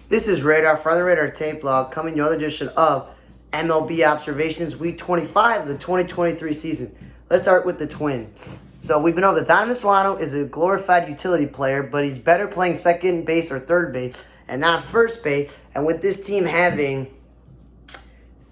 This is Radar from the Radar Tape Blog coming to another edition of MLB Observations Week 25 of the 2023 season. Let's start with the Twins. So we've been over that Donovan Solano is a glorified utility player, but he's better playing second base or third base and not first base. And with this team having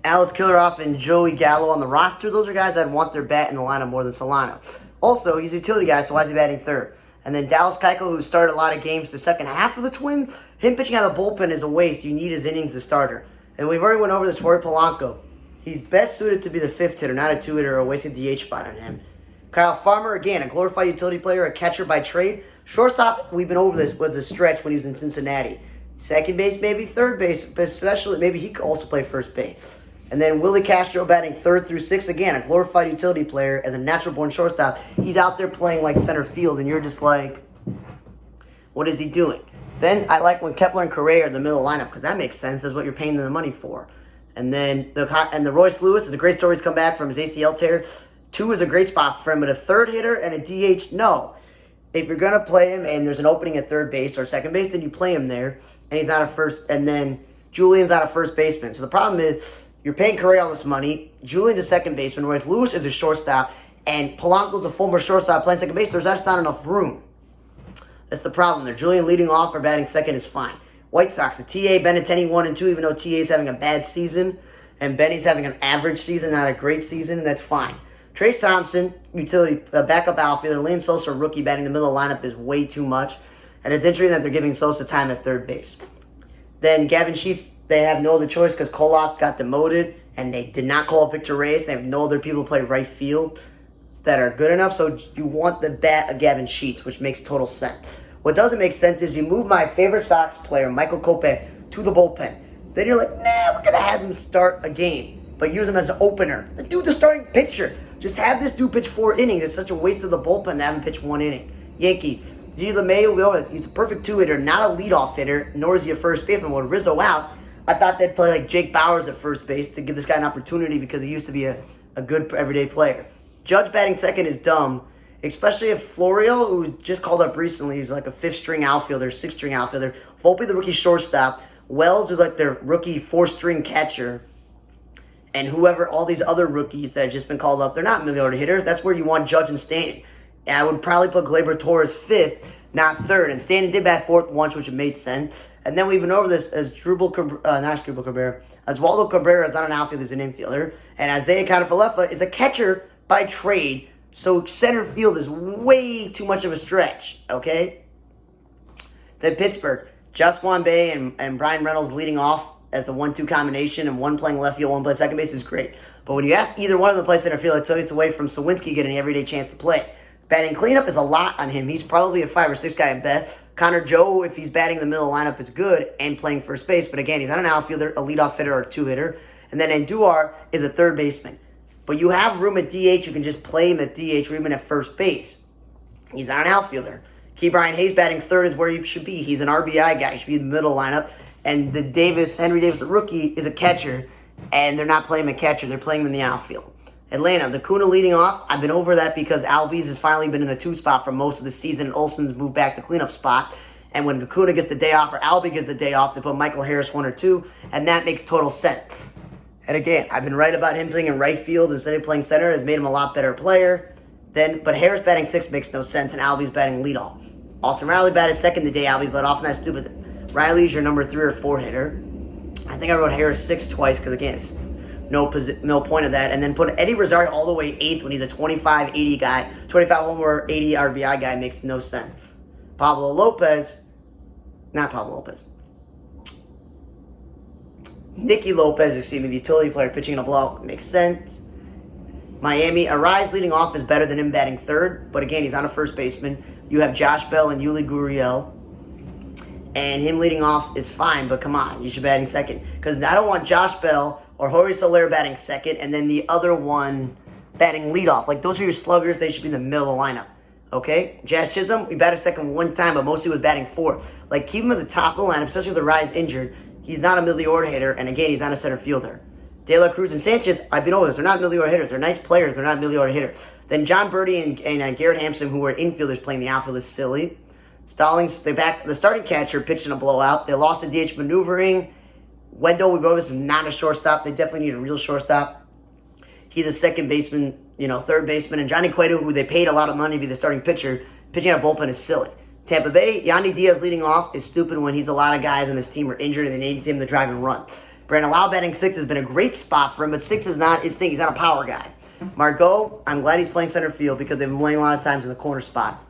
Alex Killaroff and Joey Gallo on the roster, those are guys I'd want their bat in the lineup more than Solano. Also, he's a utility guy, so why is he batting third? And then Dallas Keuchel, who started a lot of games the second half of the Twins, him pitching out of the bullpen is a waste. You need his innings as starter. And we've already went over this for Polanco. He's best suited to be the fifth hitter, not a two-hitter or a wasted DH spot on him. Kyle Farmer, again, a glorified utility player, a catcher by trade. Shortstop, we've been over this, was a stretch when he was in Cincinnati. Second base, maybe third base, but especially maybe he could also play first base. And then Willie Castro batting third through sixth. Again, a glorified utility player as a natural-born shortstop. He's out there playing like center field, and you're just like, what is he doing? Then I like when Kepler and Correa are in the middle lineup because that makes sense. That's what you're paying them the money for. And then the Royce Lewis is a great story. He's come back from his ACL tear. 2 is a great spot for him, but a third hitter and a DH, no. If you're gonna play him and there's an opening at third base or second base, then you play him there. And he's not a first. And then Julian's not a first baseman. So the problem is you're paying Correa all this money. Julian's a second baseman. Royce Lewis is a shortstop, and Polanco's a former shortstop playing second base. There's just not enough room. That's the problem there. Julian leading off or batting second is fine. White Sox, a TA, Benintendi 1 and 2, even though TA is having a bad season, and Benny's having an average season, not a great season, that's fine. Trace Thompson, utility backup outfielder. Lane Sosa, rookie, batting the middle of the lineup is way too much. And it's interesting that they're giving Sosa time at third base. Then Gavin Sheets, they have no other choice because Colas got demoted, and they did not call up Victor Reyes. They have no other people to play right field that are good enough, so you want the bat of Gavin Sheets, which makes total sense. What doesn't make sense is you move my favorite Sox player, Michael Kopech, to the bullpen. Then you're like, nah, we're going to have him start a game, but use him as an opener. The dude's the starting pitcher. Just have this dude pitch 4 innings. It's such a waste of the bullpen to have him pitch 1 inning. Yankees, G. LeMahieu, he's a perfect 2-hitter, not a leadoff hitter, nor is he a first baseman. With Rizzo out, I thought they'd play like Jake Bowers at first base to give this guy an opportunity because he used to be a good everyday player. Judge batting second is dumb, especially if Florio, who just called up recently, he's like a 5th-string outfielder, 6th-string outfielder. Volpe, the rookie shortstop. Wells, who's like their rookie 4th-string catcher. And whoever, all these other rookies that have just been called up, they're not million-order hitters. That's where you want Judge and Stanton. And I would probably put Gleyber Torres 5th, not 3rd. And Stanton did bat 4th once, which made sense. And then we've been over this as Oswaldo Cabrera is not an outfielder, he's an infielder. And Isaiah Kiner-Falefa is a catcher by trade. So center field is way too much of a stretch, okay? Then Pittsburgh, Juswan Bay and Brian Reynolds leading off as the 1-2 combination, and one playing left field, one playing second base is great. But when you ask either one of them to play center field, I tell you it's away from Sawinski getting an everyday chance to play. Batting cleanup is a lot on him. He's probably a 5 or 6 guy at best. Connor Joe, if he's batting the middle lineup, is good and playing first base. But again, he's not an outfielder, a leadoff hitter, or a 2-hitter. And then Andujar is a third baseman. But you have room at DH. You can just play him at DH or even at first base. He's not an outfielder. Key Brian Hayes batting third is where he should be. He's an RBI guy. He should be in the middle lineup. And Henry Davis, the rookie, is a catcher. And they're not playing him a catcher. They're playing him in the outfield. Atlanta, the Kuna leading off. I've been over that because Albies has finally been in the 2 spot for most of the season. And Olsen's moved back to cleanup spot. And when Acuna gets the day off or Albie gets the day off, they put Michael Harris 1 or 2. And that makes total sense. And again, I've been right about him playing in right field instead of playing center. Has made him a lot better player. But Harris batting 6th makes no sense, and Albie's batting leadoff. Austin Riley batted second the day Albie's led off, and that's stupid. Riley's your number 3 or 4 hitter. I think I wrote Harris 6 twice because, again, it's no point of that. And then put Eddie Rosario all the way 8th when he's a 25-80 guy. 25 homer, 80 RBI guy makes no sense. Nicky Lopez, the utility player pitching in a blowout, makes sense. Miami, Arise leading off is better than him batting third, but again, he's not a first baseman. You have Josh Bell and Yuli Gurriel, and him leading off is fine, but come on, you should be batting second. Because I don't want Josh Bell or Jorge Soler batting second, and then the other one batting leadoff. Like, those are your sluggers, they should be in the middle of the lineup. Okay? Jazz Chisholm, we batted second 1 time, but mostly was batting 4th. Like, keep him at the top of the lineup, especially with the Rise injured. He's not a middle-order hitter, and again, he's not a center fielder. De La Cruz and Sanchez, I've been over this. They're not middle-order hitters. They're nice players. They're not middle-order hitters. Then John Birdie and Garrett Hampson, who are infielders playing the outfield, is silly. Stallings, the starting catcher, pitching a blowout. They lost the DH maneuvering. Wendell Wibovis is not a shortstop. They definitely need a real shortstop. He's a second baseman, third baseman. And Johnny Cueto, who they paid a lot of money to be the starting pitcher, pitching out of bullpen is silly. Tampa Bay, Yandy Diaz leading off is stupid when he's a lot of guys on his team are injured and they need him to drive and run. Brandon Lau batting 6 has been a great spot for him, but 6 is not his thing. He's not a power guy. Margot, I'm glad he's playing center field because they've been playing a lot of times in the corner spot.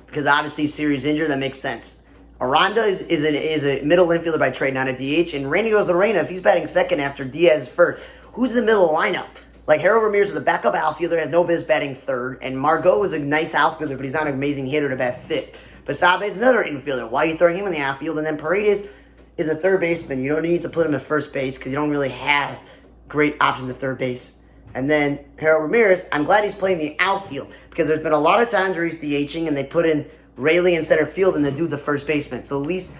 Because obviously Siri's injured, that makes sense. Aranda is a middle infielder by trade, not a DH. And Randy Rosarena, if he's batting second after Diaz is first, who's in the middle of the lineup? Like, Harold Ramirez is a backup outfielder, has no business batting third. And Margot is a nice outfielder, but he's not an amazing hitter to bat fifth. Basabe is another infielder. Why are you throwing him in the outfield? And then Paredes is a third baseman. You don't need to put him at first base because you don't really have great options at third base. And then Harold Ramirez, I'm glad he's playing the outfield because there's been a lot of times where he's DHing and they put in Rayleigh in center field and the dude's a first baseman. So at least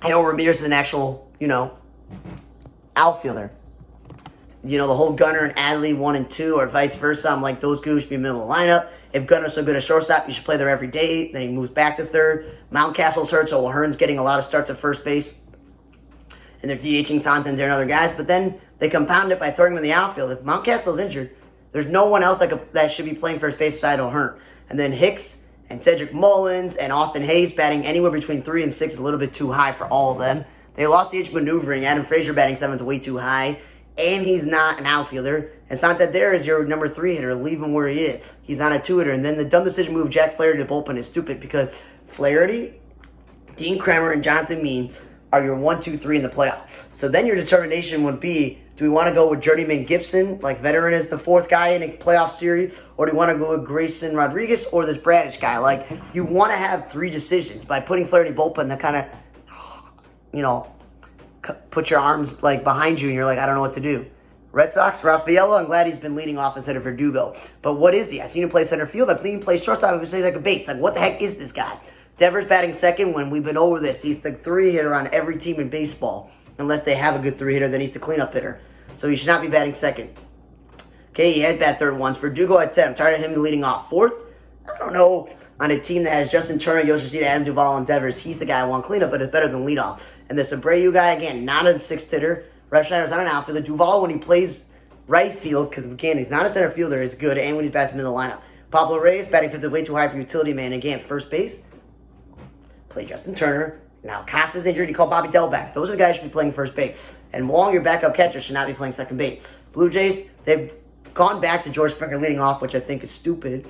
Harold Ramirez is an actual, outfielder. The whole Gunnar and Adley 1 and 2 or vice versa. I'm like, those guys should be middle of the lineup. If Gunner's so good at shortstop, you should play there every day. Then he moves back to third. Mountcastle's hurt, so Hearn's getting a lot of starts at first base. And they're DHing Santander and other guys. But then they compound it by throwing him in the outfield. If Mountcastle's injured, there's no one else that should be playing first base beside O'Hearn. And then Hicks and Cedric Mullins and Austin Hayes batting anywhere between 3 and 6 is a little bit too high for all of them. They lost the DH maneuvering. Adam Frazier batting 7th is way too high. And he's not an outfielder. And Santander is your number 3 hitter. Leave him where he is. He's not a 2 hitter. And then the dumb decision move Jack Flaherty to the bullpen is stupid because Flaherty, Dean Kremer, and Jonathan Means are your 1, 2, 3 in the playoffs. So then your determination would be, do we want to go with Journeyman Gibson, like veteran as the 4th guy in a playoff series, or do we want to go with Grayson Rodriguez or this Bradish guy? Like, you want to have 3 decisions. By putting Flaherty bullpen, that kind of, put your arms like behind you and you're like, I don't know what to do. Red Sox, Rafaela, I'm glad he's been leading off instead of Verdugo. But what is he? I've seen him play center field. I've seen him play shortstop. I've seen him like a base. Like, what the heck is this guy? Devers batting second when we've been over this. He's the 3 hitter on every team in baseball. Unless they have a good 3 hitter, then he's the cleanup hitter. So he should not be batting second. Okay, he had bat third once. Verdugo at 10. I'm tired of him leading off. 4th? I don't know. On a team that has Justin Turner, Yoshida, Adam Duvall, and Devers, he's the guy I want cleanup, but it's better than leadoff. And the Abreu guy, again, not a 6th hitter. Rev Schneider's not an outfielder. Duvall, when he plays right field, because again, he's not a center fielder, is good, and when he's batting middle lineup. Pablo Reyes, batting 5th, way too high for utility man. Again, first base, play Justin Turner. Now, Casa's injured, you call Bobby Dell back. Those are the guys who should be playing first base. And Wong, your backup catcher, should not be playing second base. Blue Jays, they've gone back to George Springer leading off, which I think is stupid.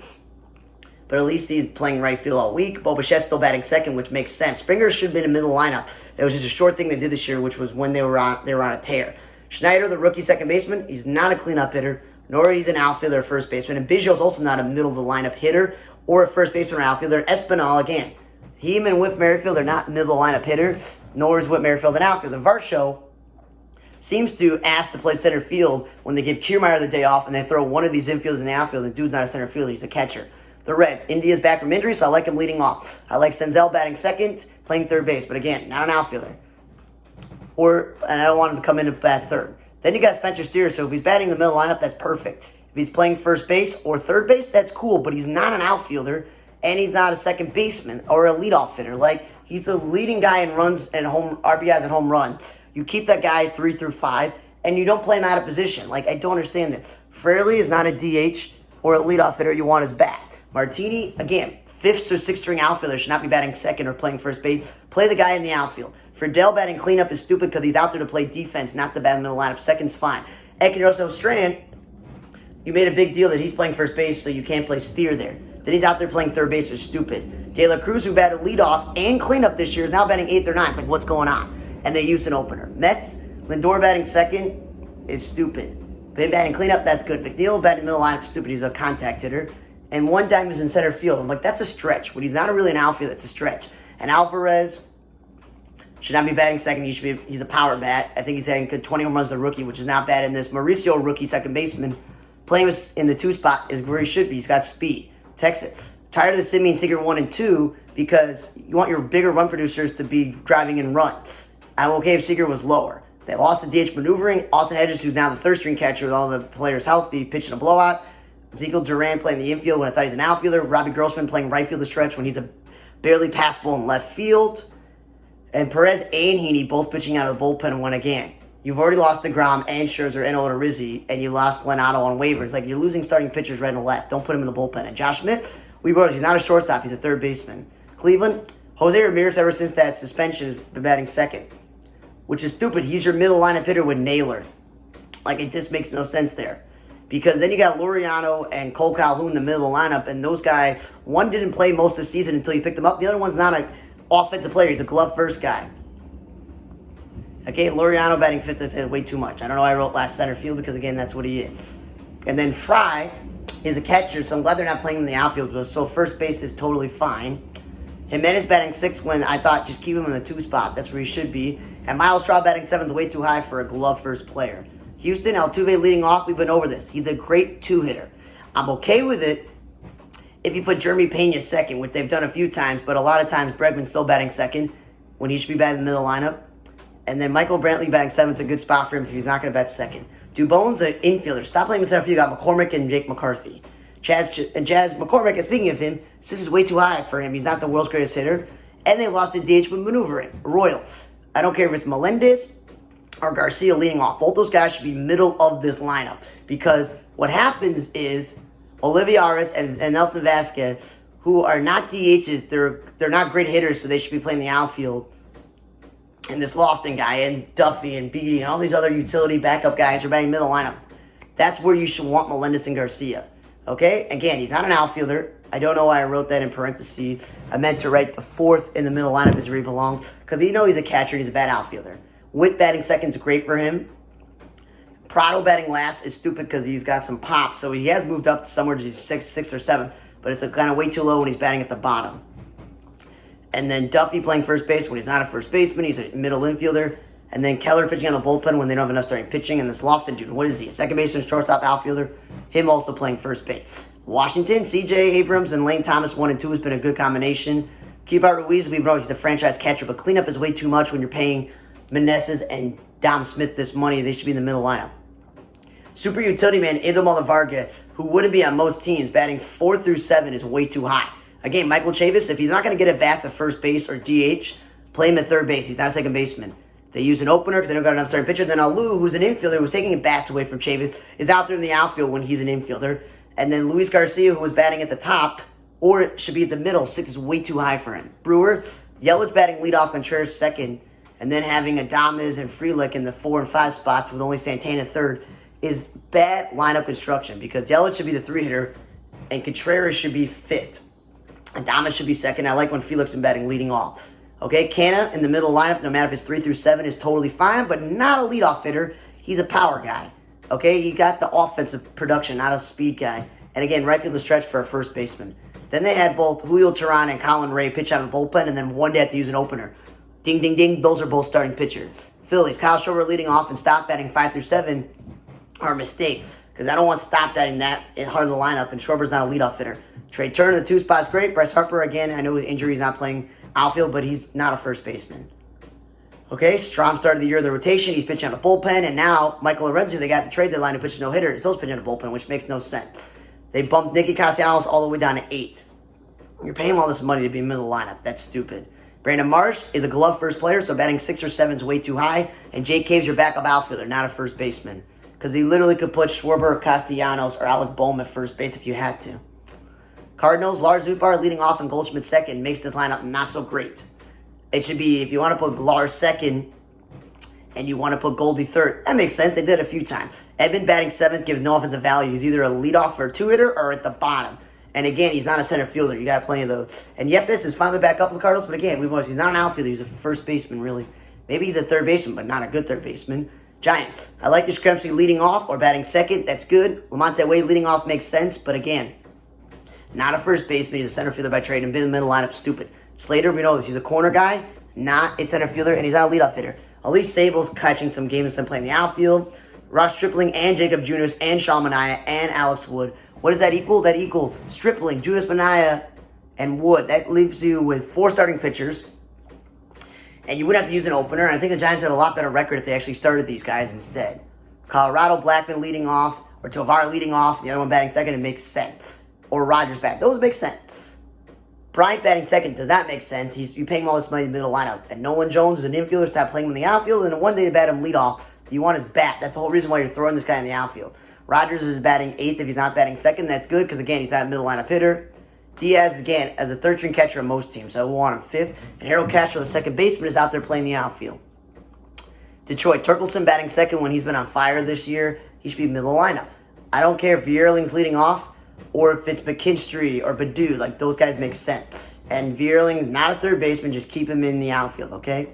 But at least he's playing right field all week. Bo Bichette's still batting second, which makes sense. Springer should have been in the middle lineup. That was just a short thing they did this year, which was when they were on a tear. Schneider, the rookie second baseman, he's not a cleanup hitter, nor he's an outfielder or first baseman. And Biggio's also not a middle of the lineup hitter or a first baseman or outfielder. Espinal, again, him and Whit Merrifield are not middle of the lineup hitters, nor is Whit Merrifield an outfielder. Varsho seems to ask to play center field when they give Kiermaier the day off and they throw one of these infielders in the outfield. The dude's not a center fielder, he's a catcher. The Reds, India's back from injury, so I like him leading off. I like Senzel batting second, playing third base, but again, not an outfielder. And I don't want him to come in to bat third. Then you got Spencer Steer, so if he's batting the middle lineup, that's perfect. If he's playing first base or third base, that's cool, but he's not an outfielder, and he's not a second baseman or a leadoff hitter. Like, he's the leading guy in runs and RBIs and home runs. You keep that guy 3 through 5, and you don't play him out of position. Like, I don't understand this. Fraley is not a DH or a leadoff hitter you want his bat. Martini, again, 5th or 6th string outfielder should not be batting second or playing first base. Play the guy in the outfield. Friedel batting cleanup is stupid because he's out there to play defense, not to bat in the middle lineup. Second's fine. Ekinroso Strand, you made a big deal that he's playing first base, so you can't play Steer there. Then he's out there playing third base, is stupid. De La Cruz, who batted leadoff and cleanup this year, is now batting 8th or 9th. Like, what's going on? And they used an opener. Mets, Lindor batting second is stupid. Been batting cleanup, that's good. McNeil batting middle lineup, stupid. He's a contact hitter. And one time he's in center field. I'm like, that's a stretch. When he's not really an outfield, it's a stretch. And Alvarez should not be batting second. He's a power bat. I think he's hitting good 20 home runs as a rookie, which is not bad in this. Mauricio, rookie second baseman, playing in the 2 spot is where he should be. He's got speed. Texas. Tired of the Simeon Seager 1 and 2 because you want your bigger run producers to be driving in runs. I'm okay if Seager was lower. They lost the DH maneuvering. Austin Hedges, who's now the 3rd string catcher with all the players healthy, pitching a blowout. Ezekiel Duran playing the infield when I thought he's an outfielder. Robbie Grossman playing right field the stretch when he's a barely passable in left field. And Perez and Heaney both pitching out of the bullpen when again, you've already lost DeGrom and Scherzer and Odorizzi, and you lost Glenado on waivers. Like, you're losing starting pitchers right and left. Don't put him in the bullpen. And Josh Smith, he's not a shortstop. He's a third baseman. Cleveland, Jose Ramirez, ever since that suspension, has been batting second, which is stupid. He's your middle lineup hitter with Naylor. Like, it just makes no sense there. Because then you got Laureano and Cole Calhoun in the middle of the lineup, and those guys, one didn't play most of the season until you picked him up. The other one's not an offensive player. He's a glove-first guy. Okay, Laureano batting fifth is way too much. I don't know why I wrote last center field because, again, that's what he is. And then Fry is a catcher, so I'm glad they're not playing him in the outfield. So first base is totally fine. Jimenez batting sixth when I thought just keep him in the 2 spot. That's where he should be. And Miles Straw batting seventh, way too high for a glove-first player. Houston, Altuve leading off. We've been over this. He's a great 2-hitter. I'm okay with it if you put Jeremy Pena second, which they've done a few times, but a lot of times Bregman's still batting second when he should be batting in the middle lineup. And then Michael Brantley batting seventh, a good spot for him if he's not going to bat second. Dubon's an infielder. Stop playing with center field. You got McCormick and Jake McCarthy. Jazz McCormick, and speaking of him, this is way too high for him. He's not the world's greatest hitter. And they lost the DH with maneuvering. Royal. I don't care if it's Melendez or Garcia leading off. Both those guys should be middle of this lineup. Because what happens is Olivares and Nelson Vasquez, who are not DHs, they're not great hitters, so they should be playing the outfield. And this Lofton guy and Duffy and Beatty and all these other utility backup guys are batting middle lineup. That's where you should want Melendez and Garcia. Okay? Again, he's not an outfielder. I don't know why I wrote that in parentheses. I meant to write the fourth in the middle lineup is where he belongs. Because you know he's a catcher and he's a bad outfielder. Witt batting second is great for him. Prado batting last is stupid because he's got some pop. So he has moved up somewhere to sixth or seventh. But it's kind of way too low when he's batting at the bottom. And then Duffy playing first base when he's not a first baseman. He's a middle infielder. And then Keller pitching on the bullpen when they don't have enough starting pitching. And this Lofton dude, what is he? A second baseman, shortstop, outfielder. Him also playing first base. Washington, C.J. Abrams and Lane Thomas 1 and 2 has been a good combination. Keeper Ruiz, he's a franchise catcher, but cleanup is way too much when you're paying Meneses and Dom Smith this money. They should be in the middle lineup. Super utility man, Edomar Vargas, who wouldn't be on most teams, batting 4 through 7 is way too high. Again, Michael Chavis, if he's not going to get at bats at first base or DH, play him at third base. He's not a second baseman. They use an opener because they don't got enough starting pitcher. Then Alou, who's an infielder, who's taking bats away from Chavis, is out there in the outfield when he's an infielder. And then Luis Garcia, who was batting at the top, or it should be at the middle. 6 is way too high for him. Brewer, Yelich batting leadoff, Contreras second, and then having Adames and Frelick in the 4 and 5 spots with only Santana third is bad lineup construction because Yelich should be the 3-hitter and Contreras should be 5th. Adames should be second. I like when Felix is batting leading off. Okay, Canna in the middle lineup, no matter if it's 3 through 7, is totally fine, but not a leadoff hitter. He's a power guy. Okay, he got the offensive production, not a speed guy. And again, right field the stretch for a first baseman. Then they had both Julio Teheran and Colin Ray pitch out of the bullpen, and then one day have to use an opener. Ding, ding, ding. Those are both starting pitchers. Phillies, Kyle Schwarber leading off and stop batting 5 through 7 are a mistake. Because I don't want to stop batting that hard in the lineup, and Schwarber's not a leadoff hitter. Trey Turner, the 2 spot's great. Bryce Harper, again, I know his injury, he's not playing outfield, but he's not a first baseman. Okay, Strom started the year of the rotation. He's pitching on the bullpen, and now Michael Lorenzo, they got the trade deadline to pitch no-hitter. He's still pitching on the bullpen, which makes no sense. They bumped Nicky Castellanos all the way down to 8th. You're paying him all this money to be in the middle of the lineup. That's stupid. Brandon Marsh is a glove first player, so batting 6 or 7 is way too high. And Jake Cave's your backup outfielder, not a first baseman. Because he literally could put Schwarber, Castellanos, or Alec Boehm at first base if you had to. Cardinals, Lars Nootbaar leading off and Goldschmidt second makes this lineup not so great. It should be, if you want to put Lars second and you want to put Goldie third, that makes sense. They did it a few times. Edmund batting 7th gives no offensive value. He's either a leadoff or a 2-hitter or at the bottom. And again, he's not a center fielder. You got plenty of those. And Yepes is finally back up with the Cardinals, but again, he's not an outfielder. He's a first baseman, really. Maybe he's a third baseman, but not a good third baseman. Giants, I like Yastrzemski leading off or batting second. That's good. Lamonte Wade leading off makes sense, but again, not a first baseman. He's a center fielder by trade and been in the middle lineup. Stupid. Slater, we know he's a corner guy, not a center fielder, and he's not a leadoff hitter. Elise Sable's catching some games and playing the outfield. Ross Stripling and Jacob Junis and Sean Manaea and Alex Wood. What does that equal? That equals Stripling, Junis, Manaea, and Wood. That leaves you with 4 starting pitchers. And you wouldn't have to use an opener. And I think the Giants had a lot better record if they actually started these guys instead. Colorado, Blackman leading off. or Tovar leading off, the other one batting second, it makes sense. Or Rogers bat. Those make sense. Bryant batting second does not make sense. You pay him all this money in the middle lineup. And Nolan Jones is an infielder, stop playing him in the outfield, and then one day to bat him leadoff. You want his bat. That's the whole reason why you're throwing this guy in the outfield. Rogers is batting eighth if he's not batting second. That's good because, again, he's not a middle lineup hitter. Diaz, again, as a third-string catcher on most teams, so I will want him fifth. And Harold Castro, the second baseman, is out there playing the outfield. Detroit, Turkelson batting second when he's been on fire this year. He should be middle lineup. I don't care if Vierling's leading off or if it's McKinstry or Badu. Like, those guys make sense. And Vierling, not a third baseman, just keep him in the outfield, okay?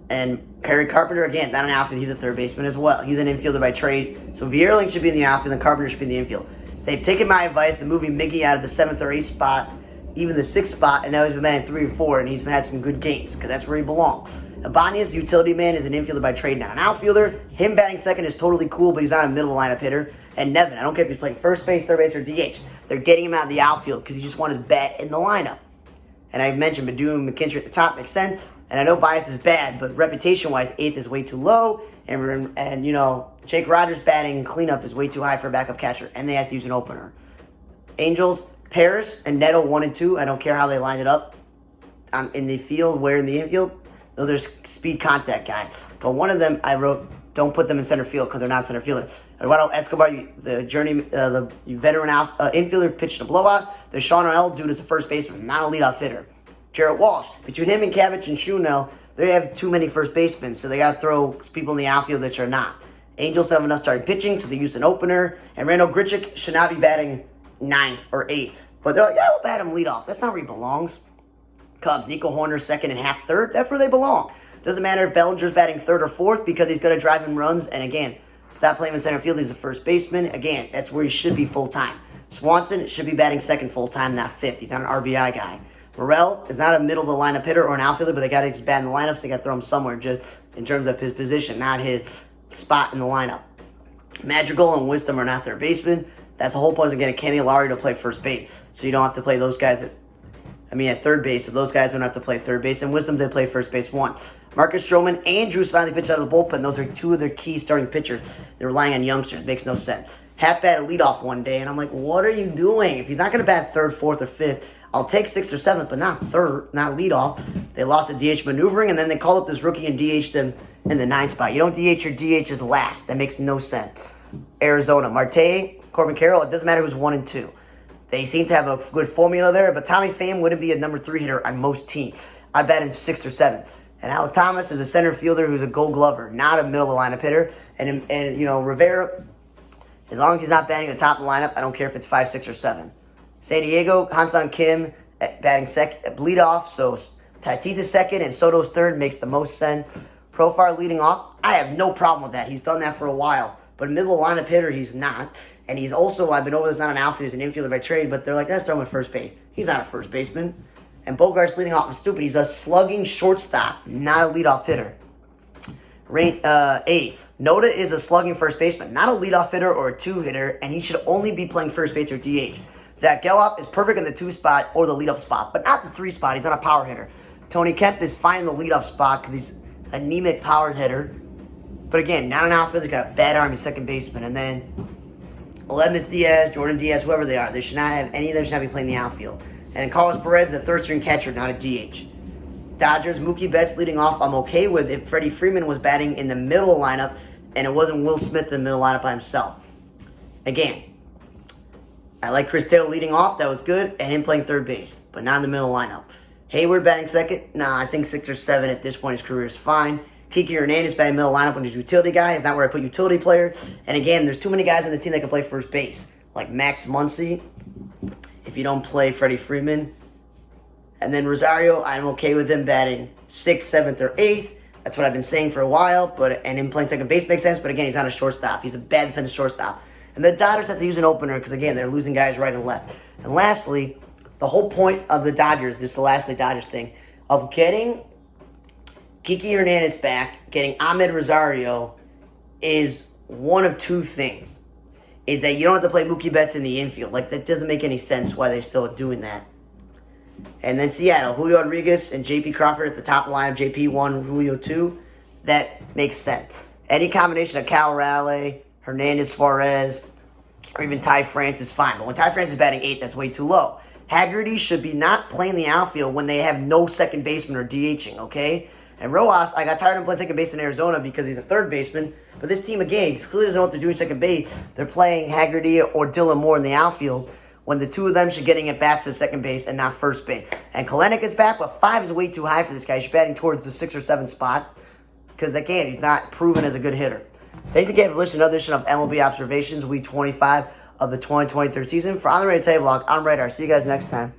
And Perry Carpenter, again, not an outfield. He's a third baseman as well. He's an infielder by trade. So Vierling should be in the outfield and Carpenter should be in the infield. They've taken my advice and moving Miggy out of the 7th or 8th spot, even the 6th spot, and now he's been batting 3 or 4, and he's had some good games because that's where he belongs. Ibanez, utility man, is an infielder by trade, not an outfielder. Him batting second is totally cool, but he's not a middle lineup hitter. And Nevin, I don't care if he's playing first base, third base, or DH. They're getting him out of the outfield because he just wants his bat in the lineup. And I mentioned Badu and McKinstry at the top makes sense. And I know bias is bad, but reputation-wise, 8th is way too low. And you know, Jake Rogers batting cleanup is way too high for a backup catcher, and they have to use an opener. Angels, Paris and Neto 1 and 2. I don't care how they line it up in the field, where in the infield. Those are speed contact guys. But one of them, I wrote, don't put them in center field because they're not center fielders. Eduardo Escobar, the veteran infielder, pitched a blowout. There's Sean L. dude is a first baseman, not a leadoff hitter. Jarrett Walsh, between him and Kavich and Shunel, they have too many first basemen, so they got to throw people in the outfield that are not. Angels have enough starting pitching, so they use an opener. And Randall Grichuk should not be batting 9th or 8th. But they're like, yeah, we'll bat him leadoff. That's not where he belongs. Cubs, Nico Horner, second and half third. That's where they belong. Doesn't matter if Bellinger's batting 3rd or 4th because he's going to drive in runs. And again, stop playing in center field. He's a first baseman. Again, that's where he should be full-time. Swanson should be batting 2nd full-time, not 5th. He's not an RBI guy. Morel is not a middle-of-the-lineup hitter or an outfielder, but they got to just bat in the lineup, so they got to throw him somewhere just in terms of his position, not his spot in the lineup. Madrigal and Wisdom are not their basemen. That's the whole point of getting Kenny Lowry to play first base, so you don't have to play those guys at third base, so those guys don't have to play third base, and Wisdom did play first base once. Marcus Stroman and Drew finally pitched out of the bullpen. Those are 2 of their key starting pitchers. They're relying on youngsters. It makes no sense. Hap batted leadoff one day, and I'm like, what are you doing? If he's not going to bat 3rd, 4th, or 5th, I'll take 6th or 7th, but not 3rd, not leadoff. They lost a DH maneuvering, and then they called up this rookie and DH'd him in the 9th spot. You don't DH your DHs last. That makes no sense. Arizona, Marte, Corbin Carroll, it doesn't matter who's 1 and 2. They seem to have a good formula there, but Tommy Pham wouldn't be a number 3 hitter on most teams. I bet him 6th or 7th. And Alec Thomas is a center fielder who's a gold glover, not a middle of the lineup hitter. And you know, Rivera, as long as he's not batting at the top of the lineup, I don't care if it's 5, 6, or 7. San Diego, Han-Sang Kim batting second, lead off, so Tatis is 2nd and Soto's 3rd makes the most sense. Profar leading off, I have no problem with that. He's done that for a while. But middle lineup hitter, he's not. And he's also, I've been over this, not an outfielder, he's an infielder by trade, but they're like, let's throw him at first base. He's not a first baseman. And Bogart's leading off is stupid. He's a slugging shortstop, not a leadoff hitter. 8th. Noda is a slugging first baseman, not a leadoff hitter or a 2 hitter, and he should only be playing first base or DH. Zach Geloff is perfect in the 2 spot or the leadoff spot, but not the 3 spot. He's not a power hitter. Tony Kemp is fine in the leadoff spot because he's an anemic power hitter. But again, not an outfielder. He's got a bad arm. He's second baseman. And then Lemus Diaz, Jordan Diaz, whoever they are, they should not have any of them should not be playing the outfield. And Carlos Perez is a 3rd-string catcher, not a DH. Dodgers, Mookie Betts leading off. I'm okay with if Freddie Freeman was batting in the middle lineup and it wasn't Will Smith in the middle lineup by himself. Again, I like Chris Taylor leading off. That was good. And him playing third base, but not in the middle lineup. Hayward batting second. Nah, I think 6 or 7 at this point in his career is fine. Kiki Hernandez batting middle lineup when he's a utility guy. Is not where I put utility player. And again, there's too many guys on the team that can play first base. Like Max Muncy, if you don't play Freddie Freeman. And then Rosario, I'm okay with him batting 6th, 7th, or 8th. That's what I've been saying for a while. And him playing second base makes sense. But again, he's not a shortstop. He's a bad defensive shortstop. And the Dodgers have to use an opener because, again, they're losing guys right and left. And lastly, the whole point of the Dodgers, this is the lastly Dodgers thing, of getting Kiki Hernandez back, getting Ahmed Rosario, is one of 2 things. Is that you don't have to play Mookie Betts in the infield. Like, that doesn't make any sense why they're still doing that. And then Seattle, Julio Rodriguez and J.P. Crawford at the top line, JP 1, Julio 2. That makes sense. Any combination of Cal Raleigh, Hernandez, Suarez, or even Ty France is fine. But when Ty France is batting 8th, that's way too low. Haggerty should be not playing the outfield when they have no second baseman or DHing, okay? And Rojas, I got tired of him playing second base in Arizona because he's a third baseman. But this team, again, clearly doesn't know what they're doing second base. They're playing Haggerty or Dylan Moore in the outfield when the two of them should getting at bats at second base and not first base. And Kalenic is back, but 5 is way too high for this guy. He's batting towards the 6 or 7 spot because, again, he's not proven as a good hitter. Thanks again for listening to another edition of MLB Observations, Week 25 of the 2023 season. For On the Radar Table Vlog, I'm Radar. See you guys next time.